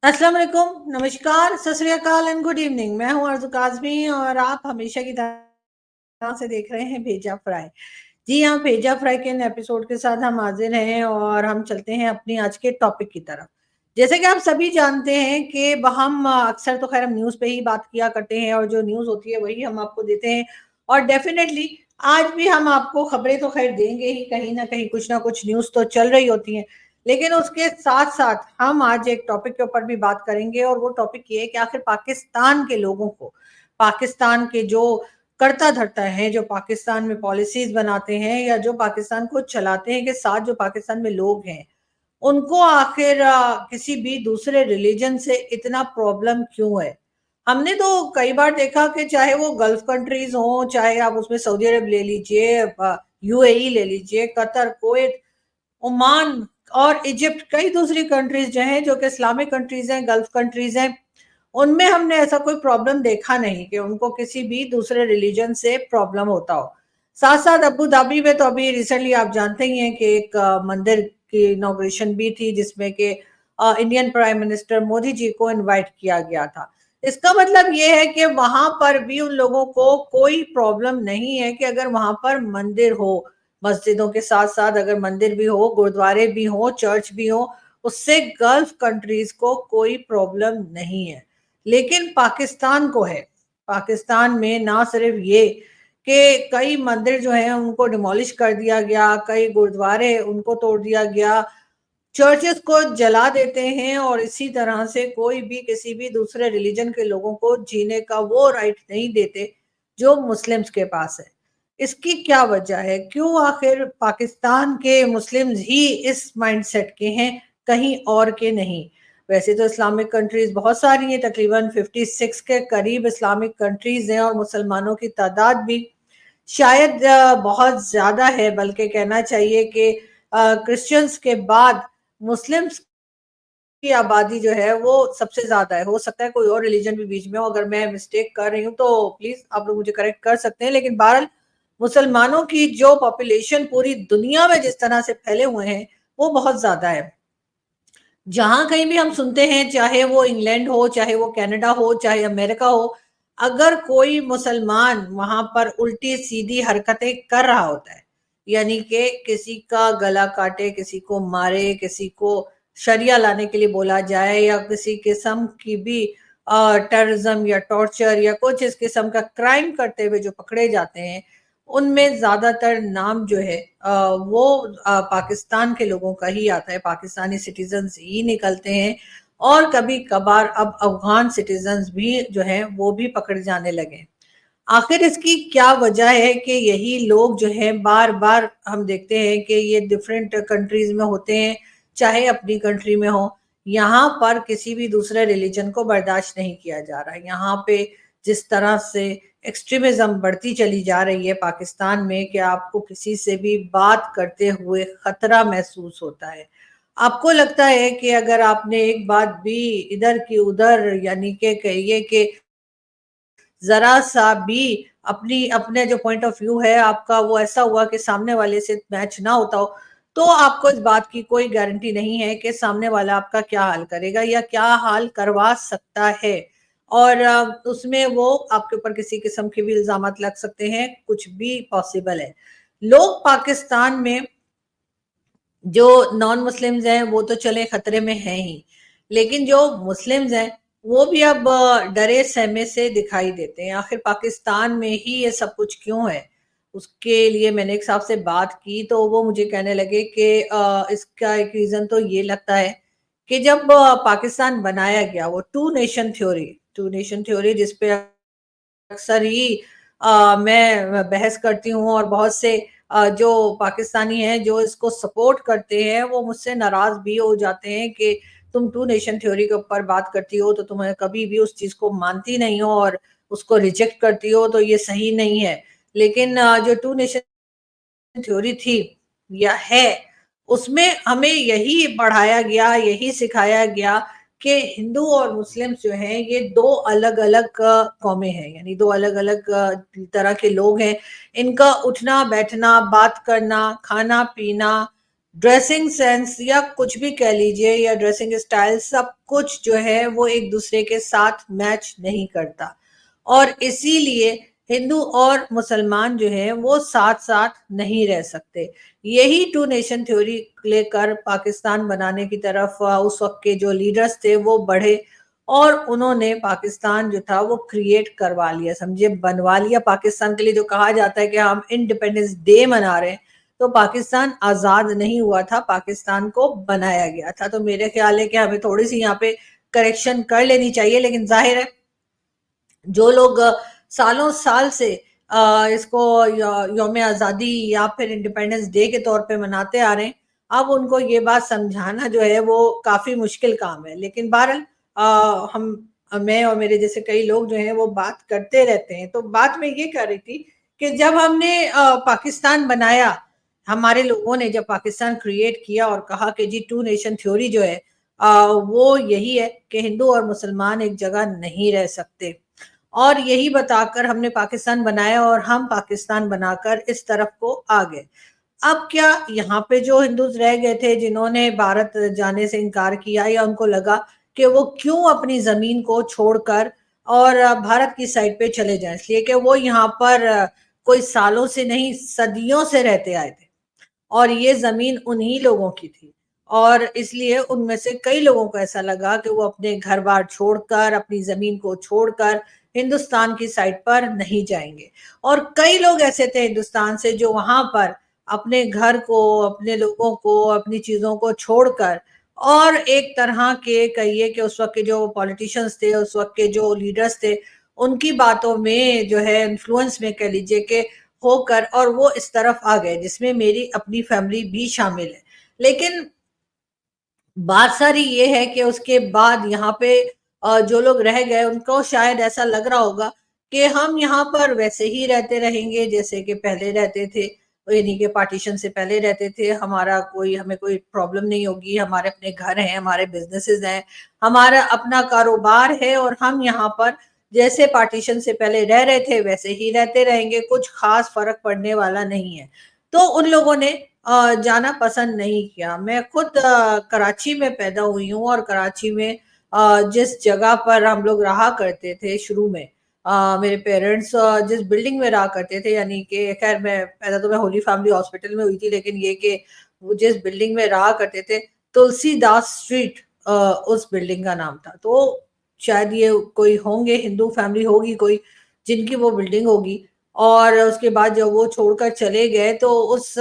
अस्सलाम वालेकुम, नमस्कार, सत श्री अकाल एंड गुड इवनिंग। मैं हूँ अर्ज़ू काज़मी और आप हमेशा की तरह से देख रहे हैं भेजा फ्राई। जी हाँ, भेजा फ्राई के इन एपिसोड के साथ हम हाज़िर हैं और हम चलते हैं अपनी आज के टॉपिक की तरफ। जैसे कि आप सभी जानते हैं कि हम अक्सर तो ख़ैर हम न्यूज़ पे ही बात किया करते हैं और जो न्यूज़ होती है वही हम आपको देते हैं और डेफ़िनेटली आज भी हम आपको खबरें तो ख़ैर देंगे ही, कहीं न कहीं कुछ न कुछ न्यूज़ तो चल रही होती हैं। लेकिन उसके साथ-साथ हम आज एक टॉपिक के ऊपर भी बात करेंगे और वो टॉपिक ये है कि आखिर पाकिस्तान के लोगों को, पाकिस्तान के जो कर्ता-धर्ता हैं, जो पाकिस्तान में पॉलिसीज़ बनाते हैं या जो पाकिस्तान को चलाते हैं के साथ जो पाकिस्तान में लोग हैं, उनको आखिर किसी भी दूसरे रिलीजन से इतना प्रॉब्लम क्यों है? हमने तो कई बार देखा कि चाहे वो गल्फ कंट्रीज़ हों, चाहे आप उसमें सऊदी अरब ले लीजिए, यूएई ले लीजिए, कतर, कुवैत, ओमान और इजिप्ट, कई दूसरी कंट्रीज जो हैं जो कि इस्लामिक कंट्रीज हैं, गल्फ कंट्रीज हैं, उनमें हमने ऐसा कोई प्रॉब्लम देखा नहीं कि उनको किसी भी दूसरे रिलीजन से प्रॉब्लम होता हो। साथ साथ अबू धाबी में तो अभी रिसेंटली आप जानते ही हैं कि एक मंदिर की इनॉग्रेशन भी थी जिसमें कि Indian prime minister Modi ji को इनवाइट किया गया था। इसका मतलब ये है कि वहां पर भी उन लोगों को कोई प्रॉब्लम नहीं है कि अगर वहां पर मंदिर हो, मस्जिदों के साथ-साथ अगर मंदिर भी हो, गुरुद्वारे भी हो, चर्च भी हो, उससे गल्फ कंट्रीज़ को कोई प्रॉब्लम नहीं है। लेकिन पाकिस्तान को है। पाकिस्तान में ना सिर्फ़ ये कि कई मंदिर जो हैं उनको डिमोलिश कर दिया गया, कई गुरुद्वारे उनको तोड़ दिया गया, चर्चेस को जला देते हैं और इसी तरह से कोई भी किसी भी दूसरे रिलीजन के लोगों को जीने का वो राइट नहीं देते जो मुस्लिम्स के पास है। इसकी क्या वजह है? क्यों आखिर पाकिस्तान के मुस्लिम्स ही इस माइंडसेट के हैं, कहीं और के नहीं? वैसे तो इस्लामिक कंट्रीज़ बहुत सारी हैं, तकरीबन 56 के करीब इस्लामिक कंट्रीज़ हैं और मुसलमानों की तादाद भी शायद बहुत ज़्यादा है, बल्कि कहना चाहिए कि क्रिश्चियंस के बाद मुस्लिम्स की आबादी जो है वो सबसे ज़्यादा है। हो सकता है कोई और रिलीजन भी बीच में हो, अगर मैं मिस्टेक कर रही हूँ तो प्लीज़ आप लोग मुझे करेक्ट कर सकते हैं। लेकिन बहरहाल मुसलमानों की जो पॉपुलेशन पूरी दुनिया में जिस तरह से फैले हुए हैं, वो बहुत ज़्यादा है। जहाँ कहीं भी हम सुनते हैं, चाहे वो इंग्लैंड हो, चाहे वो कनाडा हो, चाहे अमेरिका हो, अगर कोई मुसलमान वहाँ पर उल्टी-सीधी हरकतें कर रहा होता है, यानी कि किसी का गला काटे, किसी को मारे, किसी को शरिया लाने के लिए बोला जाए या किसी किस्म की भी टेररिज़्म या टॉर्चर या कुछ इस किस्म का क्राइम करते हुए जो पकड़े जाते हैं, उनमें ज़्यादातर नाम जो है वो पाकिस्तान के लोगों का ही आता है, पाकिस्तानी सिटीज़न्स ही निकलते हैं और कभी-कभार अब अफ़गान सिटीज़न्स भी जो हैं वो भी पकड़े जाने लगे हैं। आखिर इसकी क्या वजह है कि यही लोग जो हैं बार-बार हम देखते हैं कि ये डिफरेंट कंट्रीज़ में होते हैं, चाहे अपनी कंट्री में हो, यहाँ पर किसी भी दूसरे रिलीजन को बर्दाश्त नहीं किया जा रहा है। यहाँ पे जिस तरह से एक्सट्रीमिज़्म बढ़ती चली जा रही है पाकिस्तान में कि आपको किसी से भी बात करते हुए खतरा महसूस होता है। आपको लगता है कि अगर आपने एक बात भी इधर की उधर यानी कि कहिए कि ज़रा-सा भी अपनी अपने जो पॉइंट ऑफ व्यू है आपका वो ऐसा हुआ कि सामने वाले से मैच ना होता हो, तो आपको इस बात की कोई गारंटी नहीं है कि सामने वाला आपका क्या हाल करेगा या क्या हाल करवा सकता है। और उसमें वो आपके ऊपर किसी किस्म के भी इल्ज़ामात लग सकते हैं, कुछ भी पॉसिबल है। लोग पाकिस्तान में जो नॉन मुस्लिम्स हैं वो तो चले खतरे में हैं ही, लेकिन जो मुस्लिम्स हैं वो भी अब डरे सहमे से दिखाई देते हैं। आखिर पाकिस्तान में ही ये सब कुछ क्यों है? उसके लिए मैंने एक साहब से बात की तो वो मुझे कहने लगे कि इसका एक रीज़न तो ये लगता है कि जब पाकिस्तान बनाया गया वो टू नेशन थ्योरी जिस पे अक्सर ही मैं बहस करती हूँ और बहुत से जो पाकिस्तानी हैं जो इसको सपोर्ट करते हैं वो मुझसे नाराज भी हो जाते हैं कि तुम टू नेशन थ्योरी के ऊपर बात करती हो तो तुम्हें कभी भी उस चीज को मानती नहीं हो और उसको रिजेक्ट करती हो तो ये सही नहीं है। लेकिन जो टू नेशन थ्योरी थी या है, उसमें हमें यही पढ़ाया गया, यही सिखाया गया कि हिंदू और मुस्लिम्स जो हैं ये 2 अलग-अलग कौमें हैं, यानी 2 अलग-अलग तरह के लोग हैं। इनका उठना-बैठना, बात करना, खाना-पीना, ड्रेसिंग सेंस या कुछ भी कह लीजिए, या ड्रेसिंग स्टाइल, सब कुछ जो है वो एक दूसरे के साथ मैच नहीं करता। और इसीलिए हिंदू और मुसलमान जो है वो साथ साथ नहीं रह सकते। यही टू नेशन थ्योरी लेकर पाकिस्तान बनाने की तरफ उस वक्त के जो लीडर्स थे वो बढ़े, और उन्होंने पाकिस्तान जो था वो क्रिएट करवा लिया, समझिए बनवा लिया पाकिस्तान के लिए। जो कहा जाता है कि हम इंडिपेंडेंस डे मना रहे हैं, तो पाकिस्तान आजाद नहीं हुआ था, पाकिस्तान को बनाया गया था। तो मेरे ख्याल है कि हमें थोड़ी सी यहाँ पे करेक्शन कर लेनी चाहिए। लेकिन जाहिर है जो लोग सालों साल से इसको यौम आज़ादी या फिर इंडिपेंडेंस डे के तौर पे मनाते आ रहे हैं, अब उनको ये बात समझाना जो है वो काफी मुश्किल काम है। लेकिन बहरहाल हम मैं और मेरे जैसे कई लोग जो हैं वो बात करते रहते हैं। तो बात मैं ये कर रही थी कि जब हमने पाकिस्तान बनाया, हमारे लोगों ने जब पाकिस्तान क्रिएट किया और कहा कि जी टू नेशन थ्योरी जो है वो यही है कि हिंदू और मुसलमान एक जगह नहीं रह सकते, और यही बताकर हमने पाकिस्तान बनाया और हम पाकिस्तान बनाकर इस तरफ को आ गए। अब क्या यहाँ पे जो हिंदूज रह गए थे, जिन्होंने भारत जाने से इनकार किया, या उनको लगा कि वो क्यों अपनी जमीन को छोड़कर और भारत की साइड पे चले जाएं, इसलिए कि वो यहाँ पर कोई सालों से नहीं सदियों से रहते आए थे, और ये जमीन उन्हीं लोगों की थी। और इसलिए उनमें से कई लोगों को ऐसा लगा कि वो अपने घर बार छोड़कर, अपनी जमीन को छोड़कर हिंदुस्तान की साइड पर नहीं जाएंगे। और कई लोग ऐसे थे हिंदुस्तान से जो वहां पर अपने घर को, अपने लोगों को, अपनी चीजों को छोड़कर, और एक तरह के कहिए कि उस वक्त के जो पॉलिटिशियंस थे, उस वक्त के जो लीडर्स थे, उनकी बातों में जो है इन्फ्लुएंस में कह लीजिए कि होकर, और वो इस तरफ आ गए, जिसमें मेरी अपनी फैमिली भी शामिल है। लेकिन बात सारी ये है कि उसके बाद यहाँ पे जो लोग रह गए उनको शायद ऐसा लग रहा होगा कि हम यहाँ पर वैसे ही रहते रहेंगे जैसे कि पहले रहते थे, यानी कि पार्टीशन से पहले रहते थे। हमें कोई प्रॉब्लम नहीं होगी, हमारे अपने घर हैं, हमारे बिजनेसेस हैं, हमारा अपना कारोबार है, और हम यहाँ पर जैसे पार्टीशन से पहले रह रहे थे वैसे ही रहते रहेंगे, कुछ खास फर्क पड़ने वाला नहीं है। तो उन लोगों ने जाना पसंद नहीं किया। मैं खुद कराची में पैदा हुई हूँ, और कराची में जिस जगह पर हम लोग रहा करते थे शुरू में, मेरे पेरेंट्स जिस बिल्डिंग में रहा करते थे, यानी कि खैर मैं पैदा तो मैं होली फैमिली हॉस्पिटल में हुई थी, लेकिन ये कि वो जिस बिल्डिंग में रहा करते थे, तुलसीदास स्ट्रीट उस बिल्डिंग का नाम था। तो शायद ये कोई होंगे, हिंदू फैमिली होगी कोई, जिनकी वो बिल्डिंग होगी। और उसके बाद जब वो छोड़कर चले गए तो उस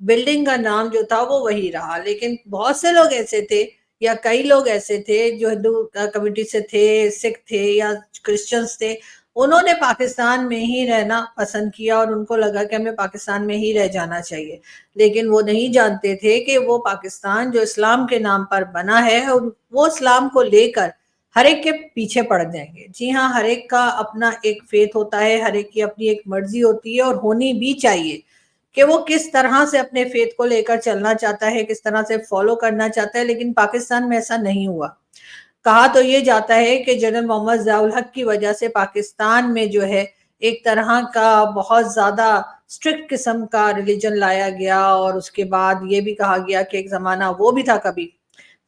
बिल्डिंग का नाम जो था वो वही रहा। लेकिन बहुत से लोग ऐसे थे, या कई लोग ऐसे थे जो हिंदू कम्युनिटी से थे, सिख थे या क्रिश्चियंस थे, उन्होंने पाकिस्तान में ही रहना पसंद किया, और उनको लगा कि हमें पाकिस्तान में ही रह जाना चाहिए। लेकिन वो नहीं जानते थे कि वो पाकिस्तान जो इस्लाम के नाम पर बना है, वो इस्लाम को लेकर हर एक के पीछे पड़ जाएंगे। जी हाँ, हर एक का अपना एक फेथ होता है, हर एक की अपनी एक मर्जी होती है, और होनी भी चाहिए कि वो किस तरह से अपने फेथ को लेकर चलना चाहता है, किस तरह से फॉलो करना चाहता है। लेकिन पाकिस्तान में ऐसा नहीं हुआ। कहा तो ये जाता है कि जनरल मोहम्मद ज़ियाउल हक की वजह से पाकिस्तान में जो है एक तरह का बहुत ज्यादा स्ट्रिक्ट किस्म का रिलीजन लाया गया, और उसके बाद ये भी कहा गया कि एक जमाना वो भी था कभी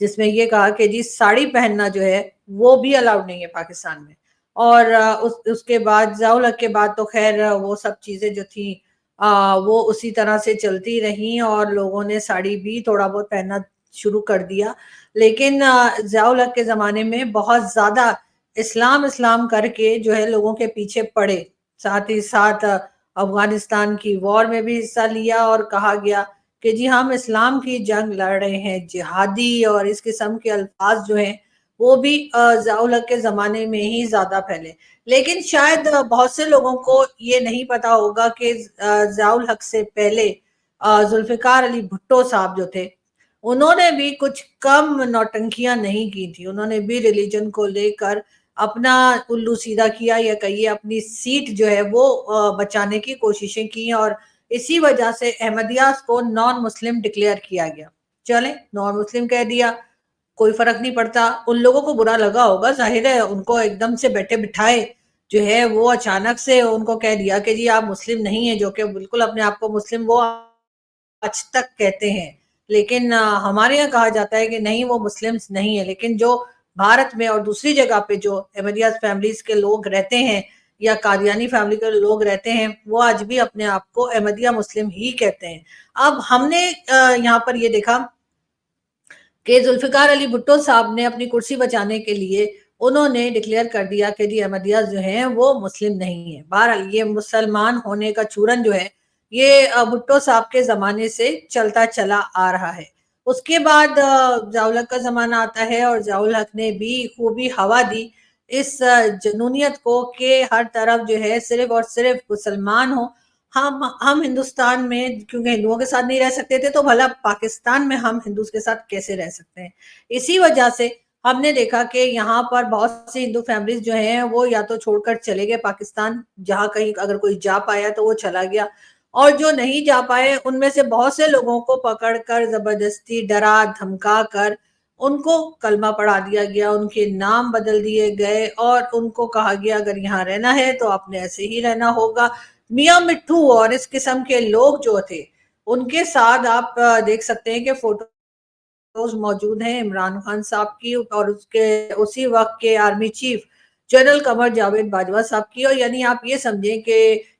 जिसमें ये कहा कि जी साड़ी पहनना जो है वो भी अलाउड नहीं है पाकिस्तान में। और उसके बाद ज़ियाउल हक के बाद तो खैर वो सब चीजें जो थी वो उसी तरह से चलती रही, और लोगों ने साड़ी भी थोड़ा बहुत पहनना शुरू कर दिया। लेकिन ज़ियाउल हक के ज़माने में बहुत ज़्यादा इस्लाम इस्लाम करके जो है लोगों के पीछे पड़े। साथ ही साथ अफगानिस्तान की वॉर में भी हिस्सा लिया, और कहा गया कि जी हम इस्लाम की जंग लड़ रहे हैं, जिहादी और इस किस्म के अल्फाज जो हैं वो भी ज़ियाउल हक के ज़माने में ही ज़्यादा फैले। लेकिन शायद बहुत से लोगों को ये नहीं पता होगा कि ज़ियाउल हक से पहले जुल्फ़िकार अली भुट्टो साहब जो थे, उन्होंने भी कुछ कम नौटंकियां नहीं की थी। उन्होंने भी रिलीजन को लेकर अपना उल्लू सीधा किया, या कहिए अपनी सीट जो है वो बचाने की कोशिशें की, और इसी वजह से अहमदियास को नॉन मुस्लिम डिक्लेयर किया गया। चले नॉन मुस्लिम कह दिया, कोई फर्क नहीं पड़ता। उन लोगों को बुरा लगा होगा, जाहिर है, उनको एकदम से बैठे बिठाए जो है वो अचानक से उनको कह दिया कि जी आप मुस्लिम नहीं है, जो कि बिल्कुल अपने आप को मुस्लिम वो आज तक कहते हैं। लेकिन हमारे यहाँ कहा जाता है कि नहीं, वो मुस्लिम्स नहीं है। लेकिन जो भारत में और दूसरी जगह पे जो अहमदिया फैमिलीज के लोग रहते हैं या कादियानी फैमिली के लोग रहते हैं, वो आज भी अपने आप को अहमदिया मुस्लिम ही कहते हैं। अब हमने यहाँ पर ये देखा कि जुल्फिकार अली भुट्टो साहब ने अपनी कुर्सी बचाने के लिए उन्होंने डिक्लेयर कर दिया कि जी अहमदिया जो हैं वो मुस्लिम नहीं है। बहरहाल ये मुसलमान होने का चूरन जो है ये भुट्टो साहब के जमाने से चलता चला आ रहा है। उसके बाद ज़ियाउल हक का जमाना आता है और ज़ियाउल हक ने भी खूबी हवा दी इस जनूनियत को कि हर तरफ जो है सिर्फ और सिर्फ मुसलमान हो। हम हिंदुस्तान में क्योंकि हिंदुओं के साथ नहीं रह सकते थे, तो भला पाकिस्तान में हम हिंदू के साथ कैसे रह सकते हैं। इसी वजह से हमने देखा कि यहाँ पर बहुत सी हिंदू फैमिलीज जो हैं वो या तो छोड़कर चले गए पाकिस्तान, जहाँ कहीं अगर कोई जा पाया तो वो चला गया, और जो नहीं जा पाए उनमें से बहुत से लोगों को पकड़कर जबरदस्ती डरा धमका कर उनको कलमा पढ़ा दिया गया, उनके नाम बदल दिए गए और उनको कहा गया अगर यहाँ रहना है तो आपने ऐसे ही रहना होगा। मियाँ मिट्ठू और इस किस्म के लोग जो थे उनके साथ आप देख सकते हैं कि फोटोज मौजूद हैं इमरान खान साहब की और उसके उसी वक्त के army chief general Qamar Javed Bajwa साहब की। और यानी आप ये समझें कि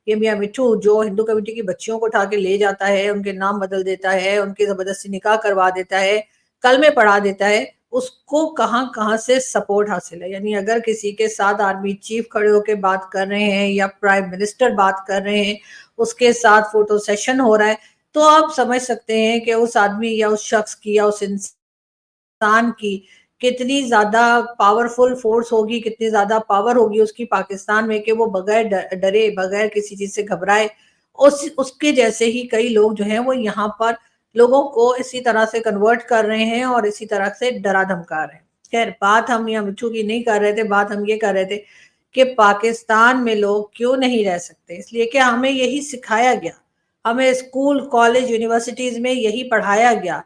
ये मियाँ मिट्ठू जो हिंदू कम्युनिटी की बच्चियों को उठा के ले जाता है, उनके नाम बदल देता है, उनकी जबरदस्ती निकाह करवा देता है, कलमे पढ़ा देता है, उसको कहाँ कहाँ से सपोर्ट हासिल है। यानी अगर किसी के साथ आर्मी चीफ खड़े होकर बात कर रहे हैं या प्राइम मिनिस्टर बात कर रहे हैं, उसके साथ फोटो सेशन हो रहा है, तो आप समझ सकते हैं कि उस आदमी या उस शख्स की या उस इंसान की कितनी ज्यादा पावरफुल फोर्स होगी, कितनी ज्यादा पावर होगी उसकी पाकिस्तान में कि वो बगैर डरे, बगैर किसी चीज से घबराए उसके जैसे ही कई लोग जो हैं वो यहाँ पर लोगों को इसी तरह से कन्वर्ट कर रहे हैं और इसी तरह से डरा धमका रहे हैं। खैर, बात हम यहाँ मिट्ठू की नहीं कर रहे थे, बात हम ये कर रहे थे कि पाकिस्तान में लोग क्यों नहीं रह सकते। इसलिए कि हमें यही सिखाया गया, हमें स्कूल कॉलेज यूनिवर्सिटीज में यही पढ़ाया गया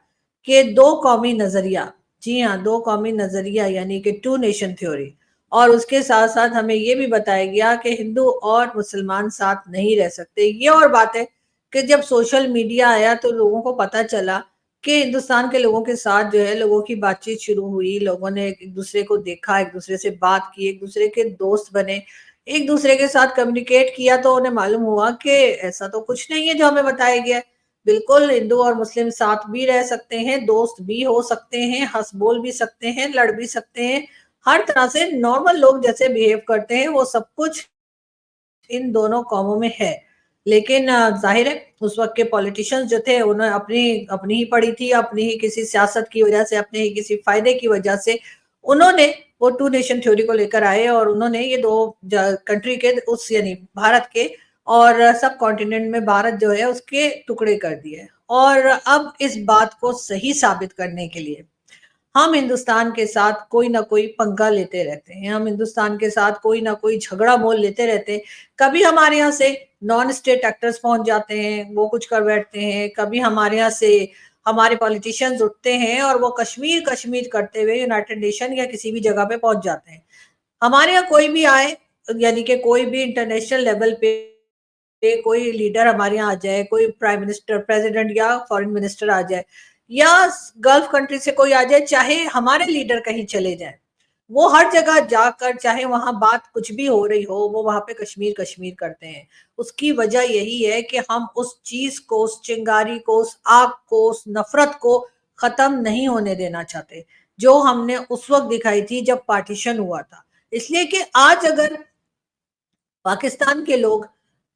कि दो कौमी नजरिया, जी हाँ, दो कौमी नजरिया यानी कि टू नेशन थ्योरी। और उसके साथ साथ हमें ये भी बताया गया कि हिंदू और मुसलमान साथ नहीं रह सकते। ये और बात है कि जब सोशल मीडिया आया तो लोगों को पता चला कि हिंदुस्तान के लोगों के साथ जो है लोगों की बातचीत शुरू हुई, लोगों ने एक दूसरे को देखा, एक दूसरे से बात की, एक दूसरे के दोस्त बने, एक दूसरे के साथ कम्युनिकेट किया, तो उन्हें मालूम हुआ कि ऐसा तो कुछ नहीं है जो हमें बताया गया है। बिल्कुल हिंदू और मुस्लिम साथ भी रह सकते हैं, दोस्त भी हो सकते हैं, हंस बोल भी सकते हैं, लड़ भी सकते हैं, हर तरह से नॉर्मल लोग जैसे बिहेव करते हैं वो सब कुछ इन दोनों कौमों में है। लेकिन जाहिर है उस वक्त के पॉलिटिशियंस जो थे उन्होंने अपनी अपनी ही पड़ी थी, अपनी ही किसी सियासत की वजह से, अपने ही किसी फायदे की वजह से उन्होंने वो टू नेशन थ्योरी को लेकर आए और उन्होंने ये दो कंट्री के उस यानी भारत के और सब कॉन्टिनेंट में भारत जो है उसके टुकड़े कर दिए। और अब इस बात को सही साबित करने के लिए हम हिंदुस्तान के साथ कोई ना कोई पंगा लेते रहते हैं, हम हिंदुस्तान के साथ कोई ना कोई झगड़ा मोल लेते रहते हैं। कभी हमारे यहाँ से नॉन स्टेट एक्टर्स पहुंच जाते हैं, वो कुछ कर बैठते हैं, कभी हमारे यहाँ से हमारे पॉलिटिशियंस उठते हैं और वो कश्मीर कश्मीर करते हुए यूनाइटेड नेशन या किसी भी जगह पे पहुंच जाते हैं। हमारे यहाँ कोई भी आए, यानी कि कोई भी इंटरनेशनल लेवल पे कोई लीडर हमारे यहाँ आ जाए, कोई प्राइम मिनिस्टर, प्रेसिडेंट या फॉरेन मिनिस्टर आ जाए या गल्फ कंट्री से कोई आ जाए, चाहे हमारे लीडर कहीं चले जाए, वो हर जगह जाकर चाहे वहां बात कुछ भी हो रही हो वो वहां पे कश्मीर कश्मीर करते हैं। उसकी वजह यही है कि हम उस चीज को, उस चिंगारी को, उस आग को, उस नफरत को खत्म नहीं होने देना चाहते जो हमने उस वक्त दिखाई थी जब पार्टीशन हुआ था। इसलिए कि आज अगर पाकिस्तान के लोग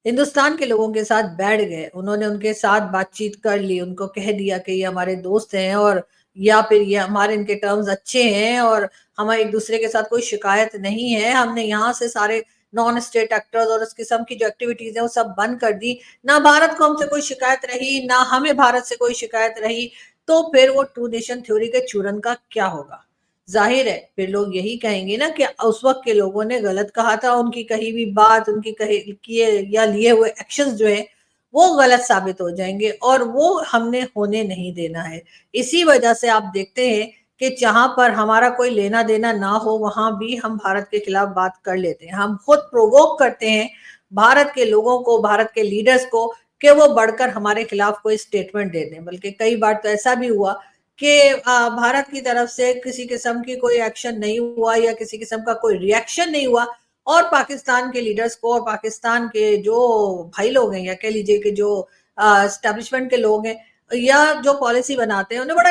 हिंदुस्तान के लोगों के साथ बैठ गए, उन्होंने उनके साथ बातचीत कर ली, उनको कह दिया कि ये हमारे दोस्त हैं और या फिर ये हमारे इनके टर्म्स अच्छे हैं और हमारे एक दूसरे के साथ कोई शिकायत नहीं है, हमने यहाँ से सारे नॉन स्टेट एक्टर्स और इस किस्म की जो एक्टिविटीज है वो सब बंद कर दी, ना भारत को हमसे कोई शिकायत रही, ना हमें भारत से कोई शिकायत रही, तो फिर वो टू नेशन थ्योरी के चूरन का क्या होगा। जाहिर है फिर लोग यही कहेंगे ना कि उस वक्त के लोगों ने गलत कहा था, उनकी कही हुई बात, उनकी कहे किए या लिए हुए एक्शंस जो है वो गलत साबित हो जाएंगे और वो हमने होने नहीं देना है। इसी वजह से आप देखते हैं कि जहां पर हमारा कोई लेना देना ना हो वहां भी हम भारत के खिलाफ बात कर लेते हैं, हम खुद प्रोवोक करते हैं भारत के लोगों को, भारत के लीडर्स को کہ وہ बढ़कर हमारे खिलाफ कोई स्टेटमेंट दे दें। बल्कि कई बार तो ऐसा भी हुआ कि भारत की तरफ से किसी किस्म की कोई एक्शन नहीं हुआ या किसी किस्म का कोई रिएक्शन नहीं हुआ, और पाकिस्तान के लीडर्स को और पाकिस्तान के जो भाई लोग हैं या कह लीजिए कि जो एस्टेब्लिशमेंट के लोग हैं या जो पॉलिसी बनाते हैं, उन्हें बड़ा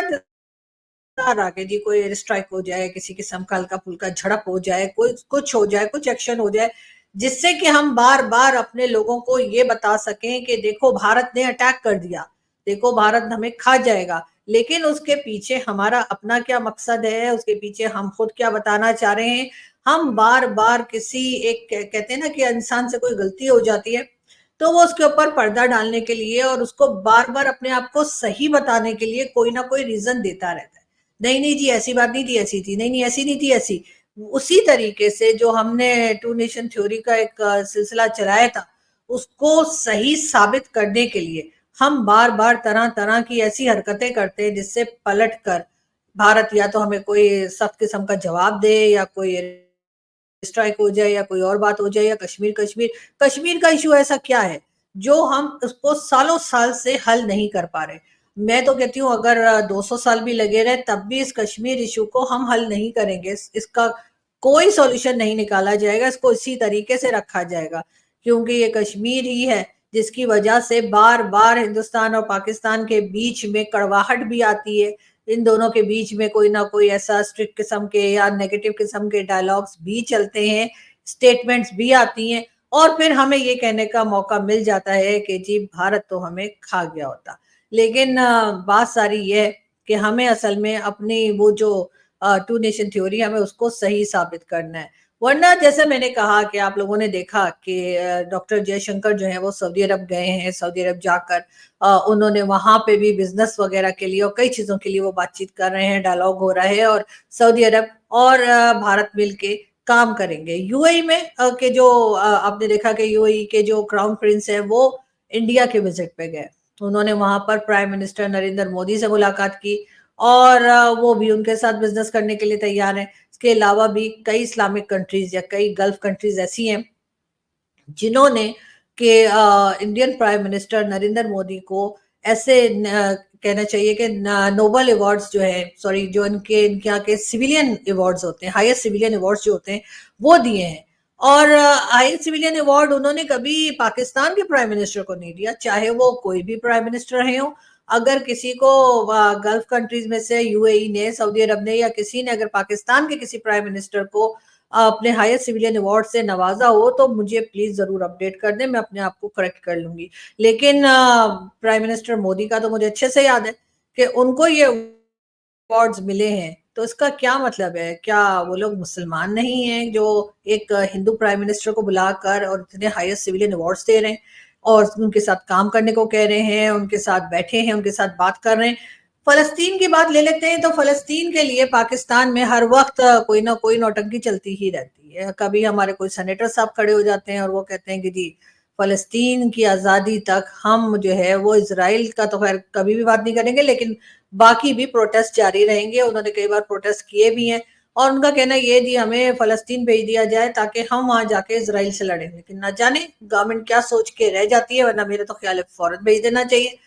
रहा कि जी कोई एयर स्ट्राइक हो जाए, किसी किस्म का हल्का फुल्का झड़प हो जाए, कोई कुछ हो जाए, कुछ एक्शन हो जाए, जिससे कि हम बार बार अपने लोगों को ये बता सकें कि देखो भारत ने अटैक कर दिया, देखो भारत हमें खा जाएगा। लेकिन उसके पीछे हमारा अपना क्या मकसद है, उसके पीछे हम खुद क्या बताना चाह रहे हैं। हम बार बार किसी एक कहते हैं ना कि इंसान से कोई गलती हो जाती है तो वो उसके ऊपर पर्दा डालने के लिए और उसको बार बार अपने आप को सही बताने के लिए कोई ना कोई रीजन देता रहता है। नहीं नहीं जी ऐसी बात नहीं थी, ऐसी थी, नहीं नहीं ऐसी नहीं थी, ऐसी। उसी तरीके से जो हमने टू नेशन थ्योरी का एक सिलसिला चलाया था, उसको सही साबित करने के लिए हम बार बार तरह तरह की ऐसी हरकतें करते हैं जिससे पलट कर भारत या तो हमें कोई सख्त किस्म का जवाब दे या कोई स्ट्राइक हो जाए या कोई और बात हो जाए या कश्मीर कश्मीर कश्मीर का इशू ऐसा क्या है जो हम उसको सालों साल से हल नहीं कर पा रहे। मैं तो कहती हूँ अगर 200 साल भी लगे रहे तब भी इस कश्मीर इशू को हम हल नहीं करेंगे, इसका कोई सॉल्यूशन नहीं निकाला जाएगा, इसको इसी तरीके से रखा जाएगा क्योंकि ये कश्मीर ही है जिसकी वजह से बार बार हिंदुस्तान और पाकिस्तान के बीच में कड़वाहट भी आती है। इन दोनों के बीच में कोई ना कोई ऐसा स्ट्रिक्ट किस्म के या नेगेटिव किस्म के डायलॉग्स भी चलते हैं, स्टेटमेंट्स भी आती हैं और फिर हमें ये कहने का मौका मिल जाता है कि जी भारत तो हमें खा गया होता। लेकिन बात सारी ये है कि हमें असल में अपनी वो जो टू नेशन थ्योरी हमें उसको सही साबित करना है। वरना जैसे मैंने कहा कि आप लोगों ने देखा कि डॉक्टर जयशंकर जो है वो सऊदी अरब गए हैं, सऊदी अरब जाकर उन्होंने वहां पे भी बिजनेस वगैरह के लिए और कई चीजों के लिए वो बातचीत कर रहे हैं, डायलॉग हो रहा है और सऊदी अरब और भारत मिलके काम करेंगे। यूएई में के जो आपने देखा कि यूएई के जो क्राउन प्रिंस है वो इंडिया के विजिट पे गए, उन्होंने वहां पर प्राइम मिनिस्टर नरेंद्र मोदी से मुलाकात की और वो भी उनके साथ बिजनेस करने के लिए तैयार हैं। इसके अलावा भी कई इस्लामिक कंट्रीज या कई गल्फ कंट्रीज ऐसी हैं जिन्होंने कि Indian prime minister Narendra Modi को ऐसे कहना चाहिए कि नोबल अवार्ड्स जो है सॉरी जो इनके यहाँ के सिविलियन अवार्ड्स होते हैं, हाईएस्ट सिविलियन अवार्ड्स जो होते हैं वो दिए हैं। और हाईएस्ट सिविलियन अवार्ड उन्होंने कभी पाकिस्तान के प्राइम मिनिस्टर को नहीं दिया, चाहे वो कोई भी प्राइम मिनिस्टर रहे हो। अगर किसी को गल्फ कंट्रीज में से यूएई ने, सऊदी अरब ने या किसी ने अगर पाकिस्तान के किसी प्राइम मिनिस्टर को अपने हाईएस्ट सिविलियन अवार्ड से नवाजा हो तो मुझे प्लीज जरूर अपडेट कर दें, मैं अपने आप को करेक्ट कर लूंगी। लेकिन प्राइम मिनिस्टर मोदी का तो मुझे अच्छे से याद है कि उनको ये अवार्ड्स मिले हैं, तो इसका क्या मतलब है? क्या वो लोग मुसलमान नहीं हैं जो एक हिंदू प्राइम मिनिस्टर को बुलाकर और इतने हाईएस्ट सिविलियन अवार्ड्स दे रहे हैं और उनके साथ काम करने को कह रहे हैं, उनके साथ बैठे हैं, उनके साथ बात कर रहे हैं। फलस्तीन की बात ले लेते हैं तो फलस्तीन के लिए पाकिस्तान में हर वक्त कोई ना कोई नौटंकी चलती ही रहती है। कभी हमारे कोई सेनेटर साहब खड़े हो जाते हैं और वो कहते हैं कि जी फलस्तीन की आज़ादी तक हम जो है वो इजराइल का तो खैर कभी भी बात नहीं करेंगे, लेकिन बाकी भी प्रोटेस्ट जारी रहेंगे। उन्होंने कई बार प्रोटेस्ट किए भी हैं और उनका कहना ये जी हमें फलस्तीन भेज दिया जाए ताकि हम वहां जाके इजराइल से लड़ें। लेकिन ना जाने गवर्नमेंट क्या सोच के रह जाती है, वरना मेरे तो ख्याल है फौरन भेज देना चाहिए।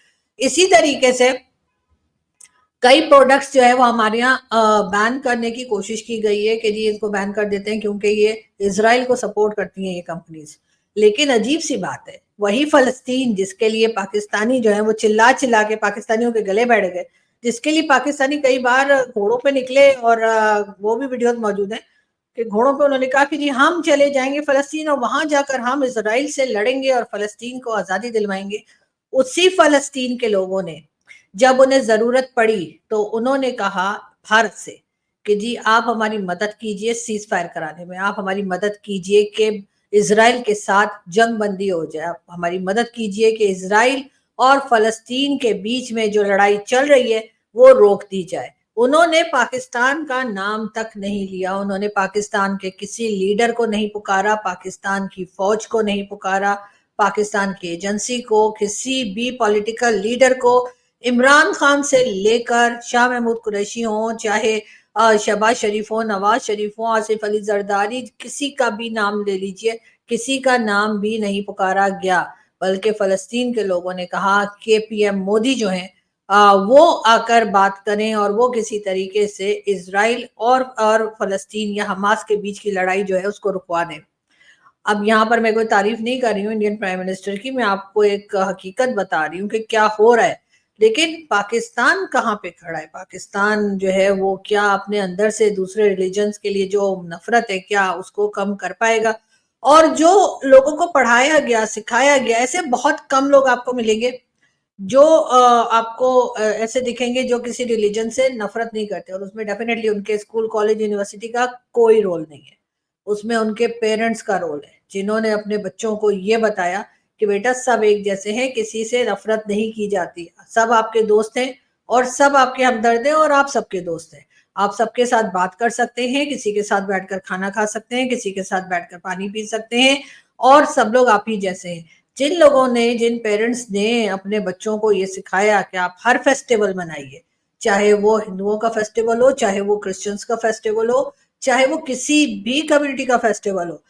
इसी तरीके से कई प्रोडक्ट्स जो है वो हमारे यहाँ बैन करने की कोशिश की गई है कि जी इसको बैन कर देते हैं क्योंकि ये इजराइल को सपोर्ट करती हैं ये कंपनीज। लेकिन अजीब सी बात है, वही फलस्तीन जिसके लिए पाकिस्तानी जो है वो चिल्ला चिल्ला के पाकिस्तानियों के गले बैठ गए, जिसके लिए पाकिस्तानी कई बार घोड़ों पे निकले और वो भी वीडियोस मौजूद हैं कि घोड़ों पे उन्होंने कहा कि जी हम चले जाएंगे फलस्तीन और वहां जाकर हम इजराइल से लड़ेंगे और फलस्तीन को आजादी दिलवाएंगे। उसी फलस्तीन के लोगों ने जब उन्हें जरूरत पड़ी तो उन्होंने कहा भारत से कि जी आप हमारी मदद कीजिए सीज फायर कराने में, आप हमारी मदद कीजिए कि इजराइल के साथ जंग बंदी हो जाए, आप हमारी मदद कीजिए कि इजराइल और फलस्तीन के बीच में जो लड़ाई चल रही है वो रोक दी जाए। उन्होंने पाकिस्तान का नाम तक नहीं लिया, उन्होंने पाकिस्तान के किसी लीडर को नहीं पुकारा, पाकिस्तान की फौज को नहीं पुकारा, पाकिस्तान की एजेंसी को, किसी भी पॉलिटिकल लीडर को, इमरान खान से लेकर शाह महमूद कुरैशी हो, चाहे शहबाज शरीफ हो, नवाज शरीफ हो, आसिफ अली जरदारी, किसी का भी नाम ले लीजिए, किसी का नाम भी नहीं पुकारा गया। बल्कि फ़लस्तीन के लोगों ने कहा कि पीएम मोदी जो हैं वो आकर बात करें और वो किसी तरीके से इजराइल और फ़लस्तीन या हमास के बीच की लड़ाई जो है उसको रुकवा दें। अब यहाँ पर मैं कोई तारीफ नहीं कर रही हूँ इंडियन प्राइम मिनिस्टर की, मैं आपको एक हकीकत बता रही हूँ कि क्या हो रहा है। लेकिन पाकिस्तान कहाँ पे खड़ा है? पाकिस्तान जो है वो क्या अपने अंदर से दूसरे रिलीजन्स के लिए जो नफरत है क्या उसको कम कर पाएगा? और जो लोगों को पढ़ाया गया सिखाया गया, ऐसे बहुत कम लोग आपको मिलेंगे जो आपको ऐसे दिखेंगे जो किसी रिलीजन से नफरत नहीं करते, और उसमें डेफिनेटली उनके स्कूल कॉलेज यूनिवर्सिटी का कोई रोल नहीं है। उसमें उनके पेरेंट्स का रोल है, जिन्होंने अपने बच्चों को ये बताया कि बेटा सब एक जैसे हैं, किसी से नफरत नहीं की जाती, सब आपके दोस्त हैं और सब आपके हमदर्द हैं और आप सबके दोस्त हैं। आप सबके साथ बात कर सकते हैं, किसी के साथ बैठकर खाना खा सकते हैं, किसी के साथ बैठकर पानी पी सकते हैं और सब लोग आप ही जैसे हैं। जिन लोगों ने, जिन पेरेंट्स ने अपने बच्चों को ये सिखाया कि आप हर फेस्टिवल मनाइए, चाहे वो हिंदुओं का फेस्टिवल हो, चाहे वो क्रिश्चियंस का फेस्टिवल हो, चाहे वो किसी भी कम्युनिटी का फेस्टिवल हो,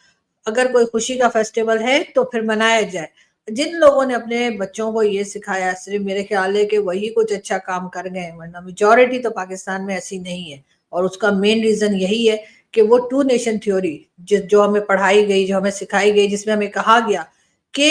अगर कोई खुशी का फेस्टिवल है तो फिर मनाया जाए। जिन लोगों ने अपने बच्चों को ये सिखाया, सिर्फ मेरे ख्याल है कि वही कुछ अच्छा काम कर गए, वरना मेजोरिटी तो पाकिस्तान में ऐसी नहीं है। और उसका मेन रीजन यही है कि वो टू नेशन थ्योरी जो हमें पढ़ाई गई, जो हमें सिखाई गई, जिसमें हमें कहा गया कि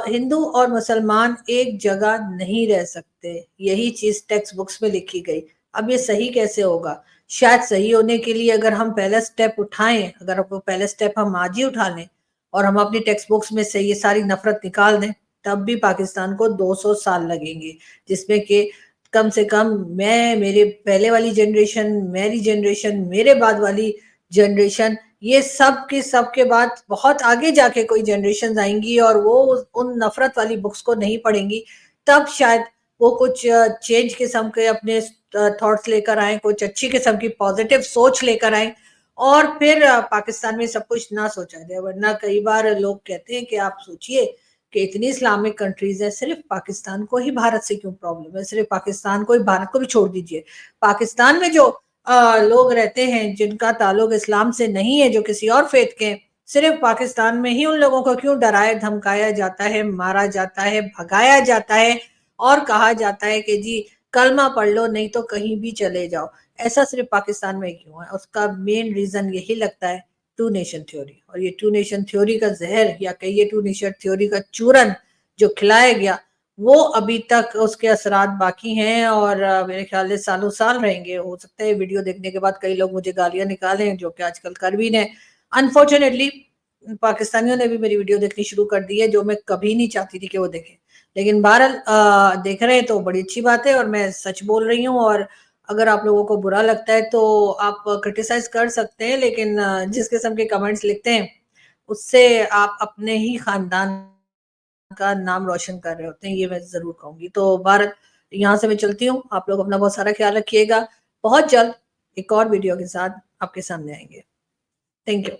हिंदू और मुसलमान एक जगह नहीं रह सकते, यही चीज टेक्स्ट बुक्स में लिखी गई। अब ये सही कैसे होगा? शायद सही होने के लिए अगर हम पहला स्टेप उठाएं, अगर वो पहला स्टेप हम आज ही उठा लें और हम अपनी टेक्स्ट बुक्स में से ये सारी नफरत निकाल दें, तब भी पाकिस्तान को 200 साल लगेंगे, जिसमें कि कम से कम मैं, मेरे पहले वाली जनरेशन, मेरी जनरेशन, मेरे बाद वाली जनरेशन, ये सब के सब के बाद बहुत आगे जाके कोई जनरेशन आएंगी और वो उन नफरत वाली बुक्स को नहीं पढ़ेंगी, तब शायद वो कुछ चेंज किस्म के अपने थॉट्स लेकर आए, कुछ अच्छी किस्म की पॉजिटिव सोच लेकर आए और फिर पाकिस्तान में सब कुछ ना सोचा जाए। वरना कई बार लोग कहते हैं कि आप सोचिए कि इतनी इस्लामिक कंट्रीज है, सिर्फ पाकिस्तान को ही भारत से क्यों प्रॉब्लम है? सिर्फ पाकिस्तान को ही, भारत को भी छोड़ दीजिए, पाकिस्तान में जो लोग रहते हैं जिनका ताल्लुक इस्लाम से नहीं है, जो किसी और फेथ के, सिर्फ पाकिस्तान में ही उन लोगों को क्यों डराया धमकाया जाता है, मारा जाता है, भगाया जाता है और कहा जाता है कि जी कलमा पढ़ लो नहीं तो कहीं भी चले जाओ? ऐसा सिर्फ पाकिस्तान में क्यों है? उसका मेन रीजन यही लगता है, टू नेशन थ्योरी। और ये टू नेशन थ्योरी का जहर, या कहिए टू नेशन थ्योरी का चूरन जो खिलाया गया, वो अभी तक उसके असरात बाकी हैं और मेरे ख्याल से सालों साल रहेंगे। हो सकता है वीडियो देखने के बाद कई लोग मुझे गालियां निकालें, जो कि आजकल कर भी नहीं। अनफॉर्चुनेटली पाकिस्तानियों ने भी मेरी वीडियो देखनी शुरू कर दी है, जो मैं कभी नहीं चाहती थी कि वो देखें, लेकिन बहरहाल देख रहे हैं तो बड़ी अच्छी बात है और मैं सच बोल रही हूँ। और अगर आप लोगों को बुरा लगता है तो आप क्रिटिसाइज कर सकते हैं, लेकिन जिस किस्म के कमेंट्स लिखते हैं उससे आप अपने ही खानदान का नाम रोशन कर रहे होते हैं, ये मैं जरूर कहूंगी। तो भारत, यहाँ से मैं चलती हूँ, आप लोग अपना बहुत सारा ख्याल रखिएगा। बहुत जल्द एक और वीडियो के साथ आपके सामने आएंगे। Thank you.